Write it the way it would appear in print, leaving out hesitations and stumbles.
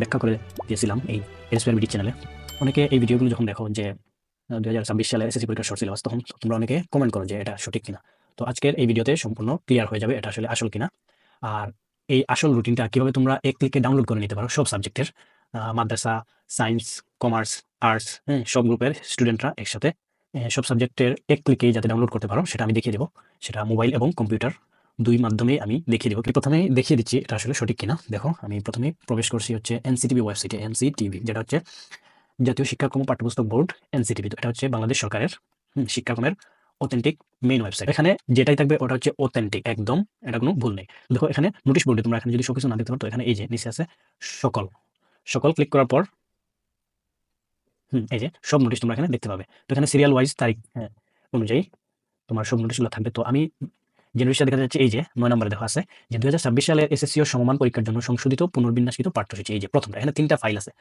ব্যাখ্যা করে দিয়েছিলাম এই এনস্পেয়ার বিডি চ্যানেলে। অনেকে এই ভিডিওগুলো যখন দেখো যে 2026 সালের এসএসসি পরীক্ষার শর্ট সিলেবাস, তখন তোমরা অনেকে কমেন্ট করো যে এটা সঠিক কিনা। তো আজকের এই ভিডিওতে সম্পূর্ণ ক্লিয়ার হয়ে যাবে এটা আসলে আসল কিনা। আর এই আসল রুটিনটা কিভাবে তোমরা এক ক্লিকে ডাউনলোড করে নিতে পারো সব সাবজেক্টের, মাদ্রাসা, সায়েন্স, কমার্স, আর্টস, হ্যাঁ, সব গ্রুপের স্টুডেন্টরা একসাথে সব সাবজেক্টের এক ক্লিকেই যাতে ডাউনলোড করতে পারো সেটা আমি দেখিয়ে দেবো। সেটা মোবাইল এবং কম্পিউটার দুই মাধ্যমেই আমি দেখিয়ে দেবো। প্রথমেই দেখিয়ে দিচ্ছি এটা আসলে সঠিক কিনা। দেখো, আমি প্রথমেই প্রবেশ করছি হচ্ছে এনসিটিভি ওয়েবসাইটে। এনসিটিভি যেটা হচ্ছে জাতীয় শিক্ষাক্রম পাঠ্যপুস্তক বোর্ড, এনসিটিভি। তো এটা হচ্ছে বাংলাদেশ সরকারের শিক্ষাক্রমের অথেন্টিক মেইন ওয়েবসাইট। এখানে যেটাই থাকবে ওটা হচ্ছে অথেন্টিক একদম, এটা কোনো ভুল নেই। দেখো এখানে নোটিশ বোর্ডে তোমরা এখানে যদি সবকিছু না দেখতে পারো, তো এখানে এই যে নিচে আছে সকল, সকল ক্লিক করার পর এই যে সব নোটিশ তোমরা এখানে দেখতে পাবে। তো এখানে সিরিয়াল ওয়াইজ তারিখ অনুযায়ী তোমার সব নোটিশগুলো থাকবে। তো আমি যে নোটিশটা দেখা যাচ্ছে এই যে 9 নম্বরে দেখো আছে যে 2026 সালের এসএসসি ও সমমান পরীক্ষার জন্য সংশোধিত পুনর্বিন্যাসকৃত পাঠ্যসূচি। এই যে প্রথমটা, এখানে 3টা ফাইল আছে।